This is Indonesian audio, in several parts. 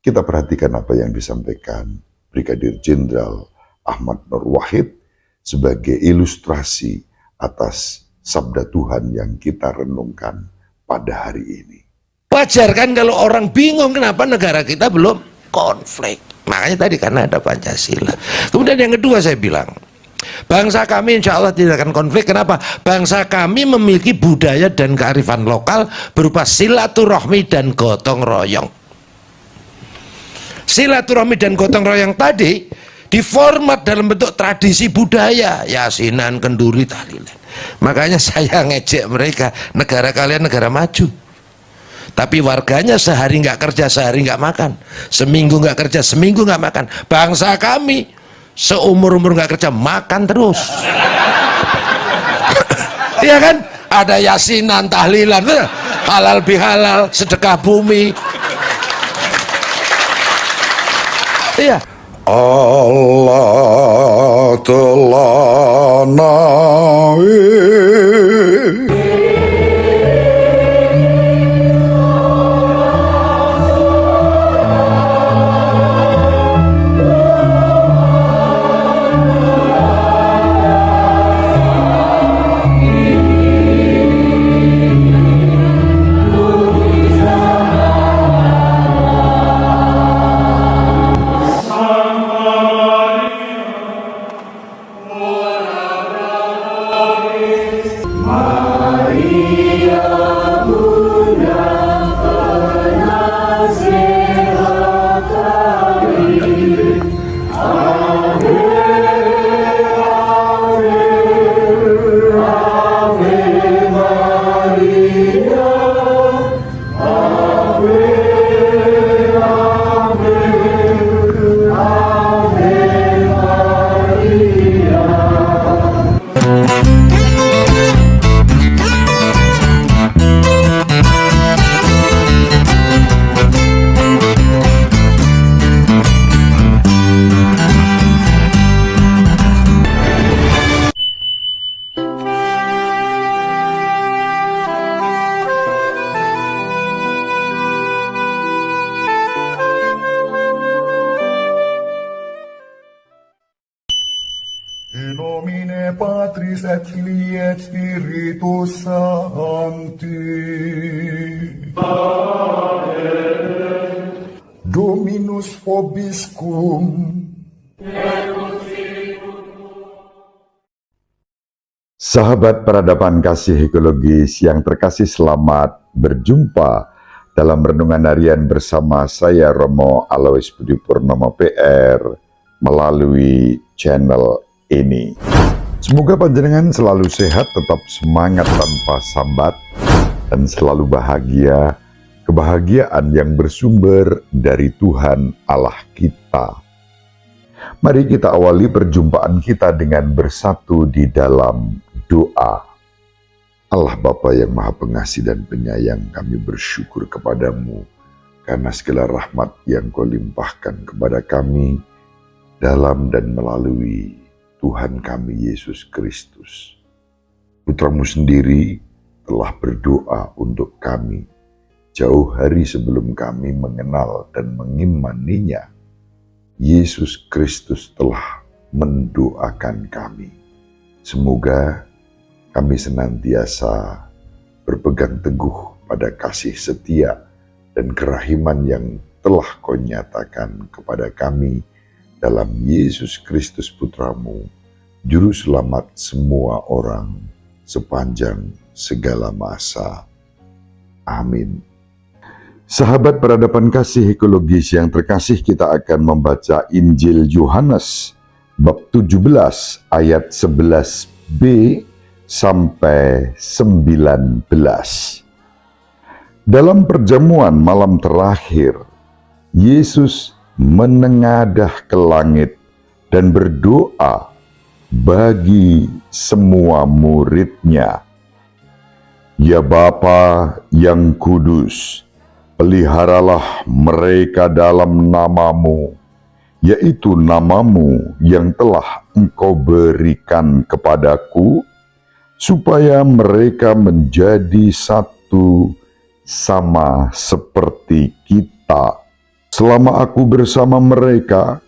Kita perhatikan apa yang disampaikan Brigadir Jenderal Ahmad Nur Wahid sebagai ilustrasi atas sabda Tuhan yang kita renungkan pada hari ini. Wajar kan kalau orang bingung kenapa negara kita belum konflik. Makanya tadi karena ada Pancasila. Kemudian yang kedua saya bilang, bangsa kami insya Allah tidak akan konflik. Kenapa? Bangsa kami memiliki budaya dan kearifan lokal berupa silaturahmi dan gotong royong. Silaturahmi dan gotong royong tadi diformat dalam bentuk tradisi budaya, yasinan, kenduri, tahlilan. Makanya saya ngejek mereka, negara kalian negara maju, tapi warganya sehari nggak kerja, sehari nggak makan, seminggu nggak kerja, seminggu nggak makan. Bangsa kami seumur-umur nggak kerja, makan terus. Iya kan? Ada yasinan, tahlilan, halal bihalal, sedekah bumi. Iya. Allah telah naik. In nomine Patris et Filii et Spiritus Sancti. Amen. Dominus vobiscum. Sahabat peradaban kasih ekologis yang terkasih, selamat berjumpa dalam renungan harian bersama saya Romo Alois Budi Purnomo PR melalui channel ini. Semoga panjenengan selalu sehat, tetap semangat tanpa sambat, dan selalu bahagia, kebahagiaan yang bersumber dari Tuhan Allah kita. Mari kita awali perjumpaan kita dengan bersatu di dalam doa. Allah Bapa yang Maha Pengasih dan Penyayang, kami bersyukur kepadamu karena segala rahmat yang Kau limpahkan kepada kami dalam dan melalui Tuhan kami Yesus Kristus. Putramu sendiri telah berdoa untuk kami jauh hari sebelum kami mengenal dan mengimaninya. Yesus Kristus telah mendoakan kami. Semoga kami senantiasa berpegang teguh pada kasih setia dan kerahiman yang telah Kau nyatakan kepada kami dalam Yesus Kristus Putramu, Juru Selamat semua orang sepanjang segala masa. Amin. Sahabat peradaban kasih ekologis yang terkasih, kita akan membaca Injil Yohanes bab 17 ayat 11b sampai 19. Dalam perjamuan malam terakhir, Yesus menengadah ke langit dan berdoa bagi semua murid-Nya. Ya Bapa yang kudus, peliharalah mereka dalam nama-Mu, yaitu nama-Mu yang telah Engkau berikan kepadaku, supaya mereka menjadi satu sama seperti kita Selama aku bersama mereka,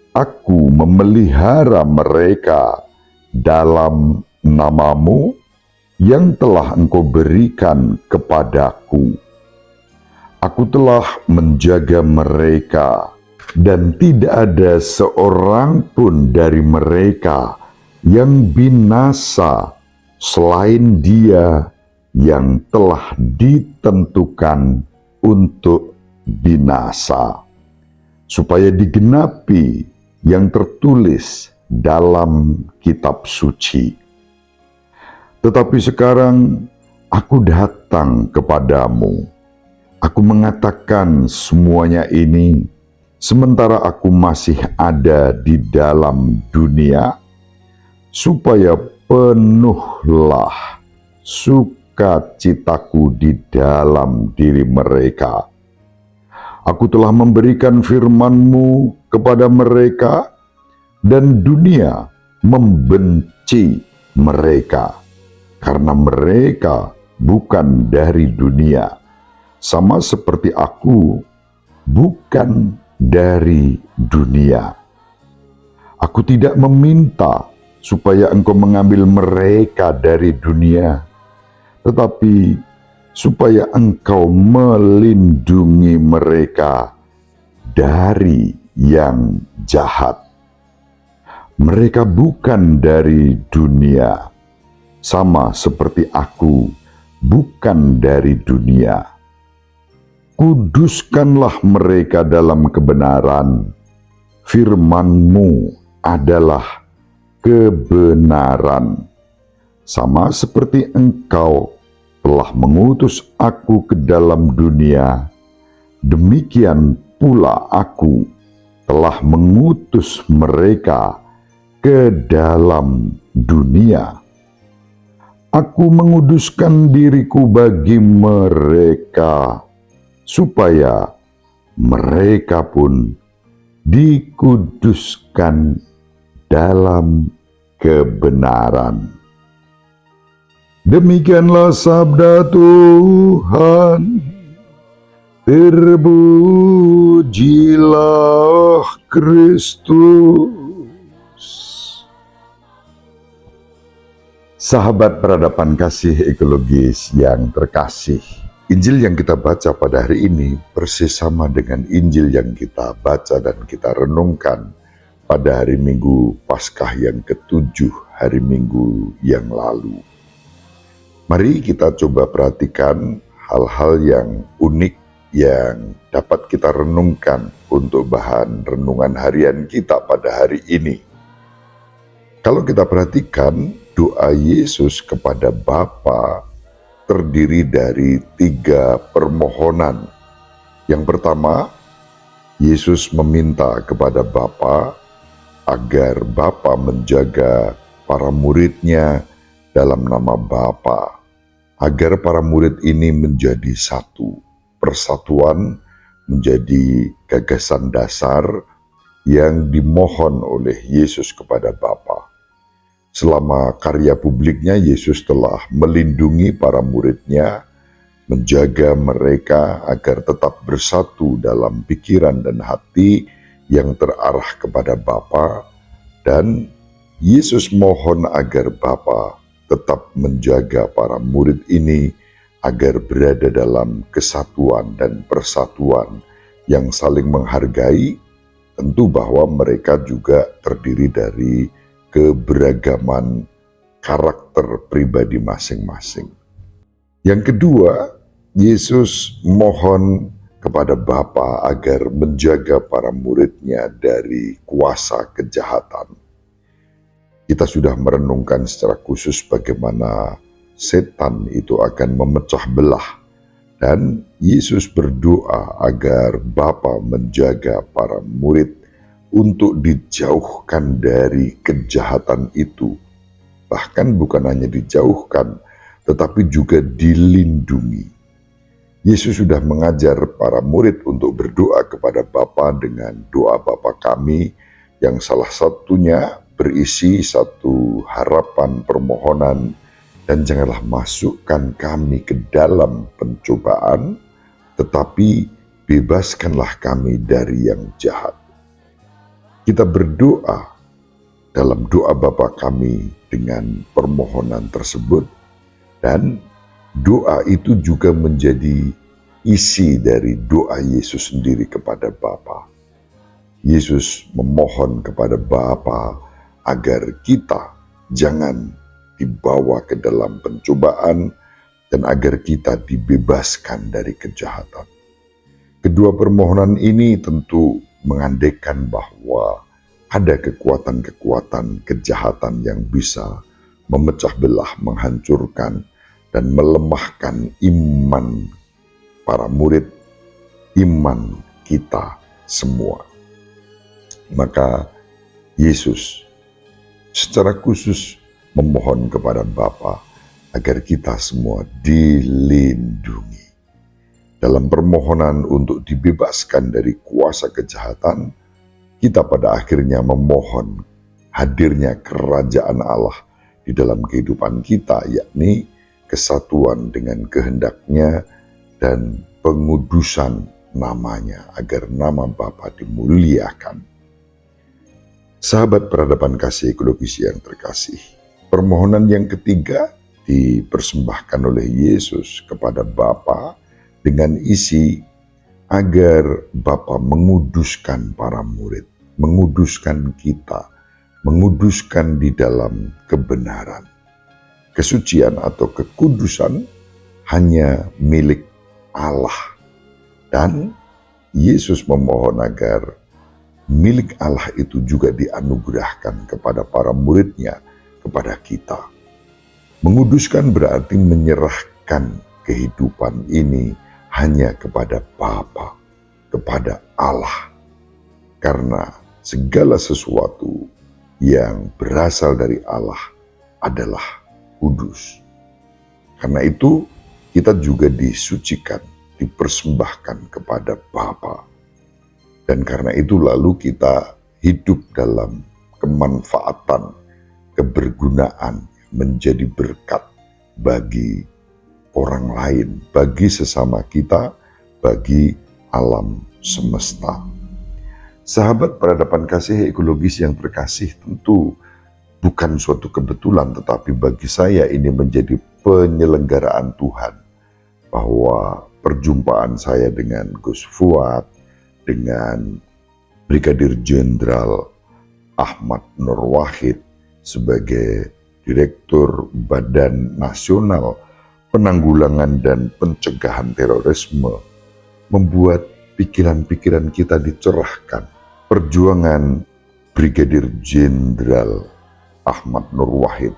aku memelihara mereka dalam nama-Mu yang telah Engkau berikan kepadaku. Aku telah menjaga mereka, dan tidak ada seorang pun dari mereka yang binasa selain dia yang telah ditentukan untuk binasa, supaya digenapi yang tertulis dalam kitab suci. Tetapi sekarang aku datang kepadamu. Aku mengatakan semuanya ini sementara aku masih ada di dalam dunia, supaya penuhlah sukacitaku di dalam diri mereka. Aku telah memberikan firman-Mu kepada mereka, dan dunia membenci mereka, karena mereka bukan dari dunia, sama seperti aku bukan dari dunia. Aku tidak meminta supaya Engkau mengambil mereka dari dunia, tetapi supaya Engkau melindungi mereka dari yang jahat. Mereka bukan dari dunia, sama seperti aku bukan dari dunia. Kuduskanlah mereka dalam kebenaran. Firman-Mu adalah kebenaran. Sama seperti Engkau telah mengutus aku ke dalam dunia, demikian pula aku telah mengutus mereka ke dalam dunia. Aku menguduskan diriku bagi mereka, supaya mereka pun dikuduskan dalam kebenaran. Demikianlah sabda Tuhan. Terpujilah Kristus. Sahabat peradaban kasih ekologis yang terkasih, Injil yang kita baca pada hari ini persis sama dengan Injil yang kita baca dan kita renungkan pada hari Minggu Paskah yang ke-7, hari Minggu yang lalu. Mari kita coba perhatikan hal-hal yang unik yang dapat kita renungkan untuk bahan renungan harian kita pada hari ini. Kalau kita perhatikan, doa Yesus kepada Bapa terdiri dari 3 permohonan. Yang pertama, Yesus meminta kepada Bapa agar Bapa menjaga para murid-Nya dalam nama Bapa, agar para murid ini menjadi satu. Persatuan menjadi gagasan dasar yang dimohon oleh Yesus kepada Bapa. Selama karya publiknya, Yesus telah melindungi para murid-Nya, menjaga mereka agar tetap bersatu dalam pikiran dan hati yang terarah kepada Bapa, dan Yesus mohon agar Bapa tetap menjaga para murid ini agar berada dalam kesatuan dan persatuan yang saling menghargai, tentu bahwa mereka juga terdiri dari keberagaman karakter pribadi masing-masing. Yang kedua, Yesus mohon kepada Bapa agar menjaga para murid-Nya dari kuasa kejahatan. Kita sudah merenungkan secara khusus bagaimana setan itu akan memecah belah, dan Yesus berdoa agar Bapa menjaga para murid untuk dijauhkan dari kejahatan itu. Bahkan bukan hanya dijauhkan, tetapi juga dilindungi. Yesus sudah mengajar para murid untuk berdoa kepada Bapa dengan doa Bapa kami, yang salah satunya berisi satu harapan permohonan, dan janganlah masukkan kami ke dalam pencobaan, tetapi bebaskanlah kami dari yang jahat. Kita berdoa dalam doa Bapa kami dengan permohonan tersebut, dan doa itu juga menjadi isi dari doa Yesus sendiri kepada Bapa. Yesus memohon kepada Bapa agar kita jangan dibawa ke dalam pencobaan dan agar kita dibebaskan dari kejahatan. Kedua permohonan ini tentu mengandaikan bahwa ada kekuatan-kekuatan kejahatan yang bisa memecah belah, menghancurkan, dan melemahkan iman para murid, iman kita semua. Maka Yesus secara khusus memohon kepada Bapa agar kita semua dilindungi. Dalam permohonan untuk dibebaskan dari kuasa kejahatan, kita pada akhirnya memohon hadirnya kerajaan Allah di dalam kehidupan kita, yakni kesatuan dengan kehendak-Nya dan pengudusan namanya, agar nama Bapa dimuliakan. Sahabat peradaban kasih ekologis yang terkasih, permohonan yang ketiga dipersembahkan oleh Yesus kepada Bapa dengan isi agar Bapa menguduskan para murid, menguduskan kita, menguduskan di dalam kebenaran. Kesucian atau kekudusan hanya milik Allah, dan Yesus memohon agar milik Allah itu juga dianugerahkan kepada para murid-Nya, kepada kita. Menguduskan berarti menyerahkan kehidupan ini hanya kepada Bapa, kepada Allah. Karena segala sesuatu yang berasal dari Allah adalah kudus. Karena itu kita juga disucikan, dipersembahkan kepada Bapa. Dan karena itu lalu kita hidup dalam kemanfaatan, kebergunaan, menjadi berkat bagi orang lain, bagi sesama kita, bagi alam semesta. Sahabat peradaban kasih ekologis yang terkasih, tentu bukan suatu kebetulan, tetapi bagi saya ini menjadi penyelenggaraan Tuhan, bahwa perjumpaan saya dengan Gus Fuad, dengan Brigadir Jenderal Ahmad Nur Wahid sebagai Direktur Badan Nasional Penanggulangan dan Pencegahan Terorisme membuat pikiran-pikiran kita dicerahkan. Perjuangan Brigadir Jenderal Ahmad Nur Wahid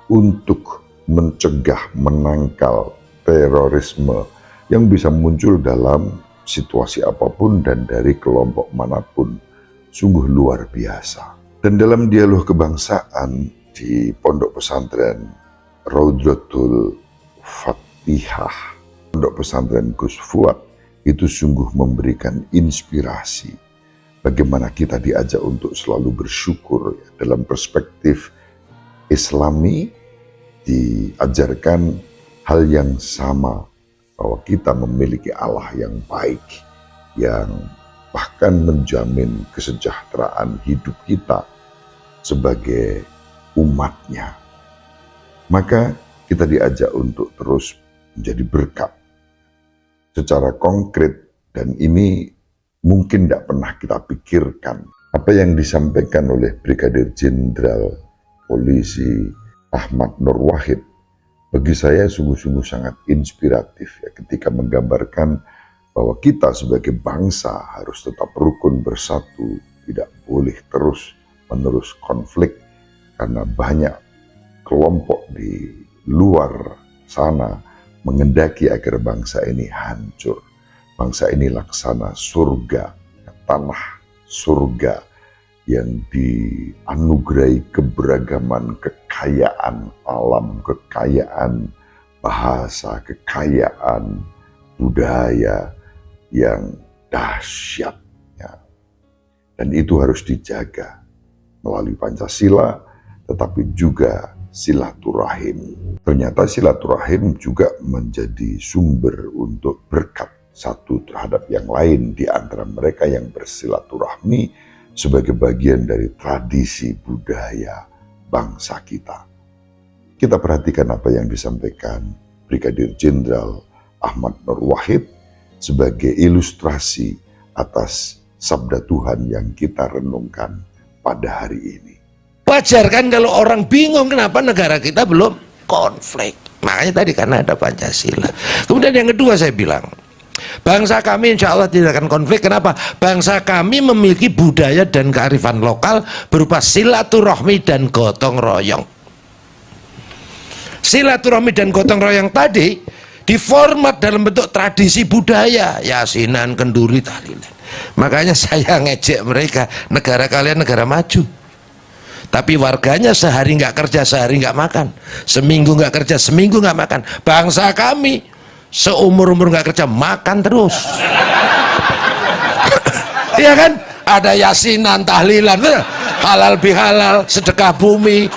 untuk mencegah, menangkal terorisme yang bisa muncul dalam situasi apapun dan dari kelompok manapun sungguh luar biasa. Dan dalam dialog kebangsaan di Pondok Pesantren Raudatul Fatihah, Pondok Pesantren Gus Fuad, itu sungguh memberikan inspirasi bagaimana kita diajak untuk selalu bersyukur. Dalam perspektif Islami diajarkan hal yang sama, bahwa kita memiliki Allah yang baik, yang bahkan menjamin kesejahteraan hidup kita sebagai umatnya. Maka kita diajak untuk terus menjadi berkat secara konkret, dan ini mungkin tidak pernah kita pikirkan. Apa yang disampaikan oleh Brigadir Jenderal Polisi Ahmad Nur Wahid bagi saya sungguh-sungguh sangat inspiratif, ya, ketika menggambarkan bahwa kita sebagai bangsa harus tetap rukun bersatu, tidak boleh terus-menerus konflik, karena banyak kelompok di luar sana mengendaki agar bangsa ini hancur. Bangsa ini laksana surga, tanah surga yang dianugerahi keberagaman, kekayaan alam, kekayaan bahasa, kekayaan budaya yang dahsyat, ya. Dan itu harus dijaga melalui Pancasila, tetapi juga silaturahim. Ternyata silaturahim juga menjadi sumber untuk berkat satu terhadap yang lain di antara mereka yang bersilaturahmi sebagai bagian dari tradisi budaya bangsa kita. Kita perhatikan apa yang disampaikan Brigadir Jenderal Ahmad Nur Wahid sebagai ilustrasi atas sabda Tuhan yang kita renungkan pada hari ini. Wajar kan kalau orang bingung kenapa negara kita belum konflik. Makanya tadi karena ada Pancasila. Kemudian yang kedua saya bilang, bangsa kami insya Allah tidak akan konflik. Kenapa? Bangsa kami memiliki budaya dan kearifan lokal berupa silaturahmi dan gotong royong. Silaturahmi dan gotong royong tadi diformat dalam bentuk tradisi budaya, yasinan, kenduri, tahlilan. Makanya saya ngejek mereka, negara kalian negara maju. Tapi warganya sehari nggak kerja, sehari nggak makan. Seminggu nggak kerja, seminggu nggak makan. Bangsa kami seumur-umur nggak kerja, makan terus. Iya kan? Ada yasinan, tahlilan, halal bihalal, sedekah bumi.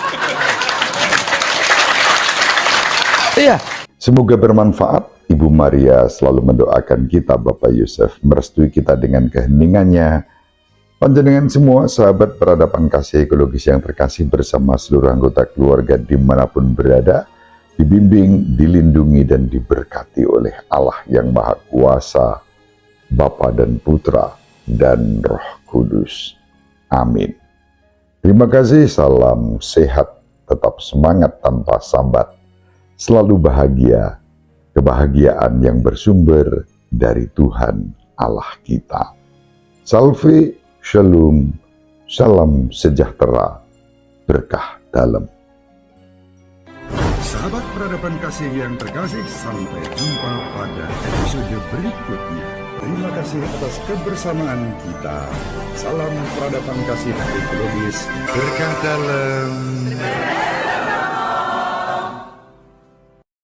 Iya. Semoga bermanfaat. Ibu Maria selalu mendoakan kita, Bapak Yusuf merestui kita dengan keheningannya. Panjenengan semua sahabat peradaban kasih ekologis yang terkasih bersama seluruh anggota keluarga dimanapun berada, dibimbing, dilindungi, dan diberkati oleh Allah yang Maha Kuasa, Bapa dan Putra, dan Roh Kudus. Amin. Terima kasih, salam sehat, tetap semangat tanpa sambat, selalu bahagia, kebahagiaan yang bersumber dari Tuhan Allah kita. Salve, Shalom, salam sejahtera, berkah dalam. Sahabat peradaban kasih yang terkasih, sampai jumpa pada episode berikutnya. Terima kasih atas kebersamaan kita. Salam peradaban kasih ekologis, berkah dalam.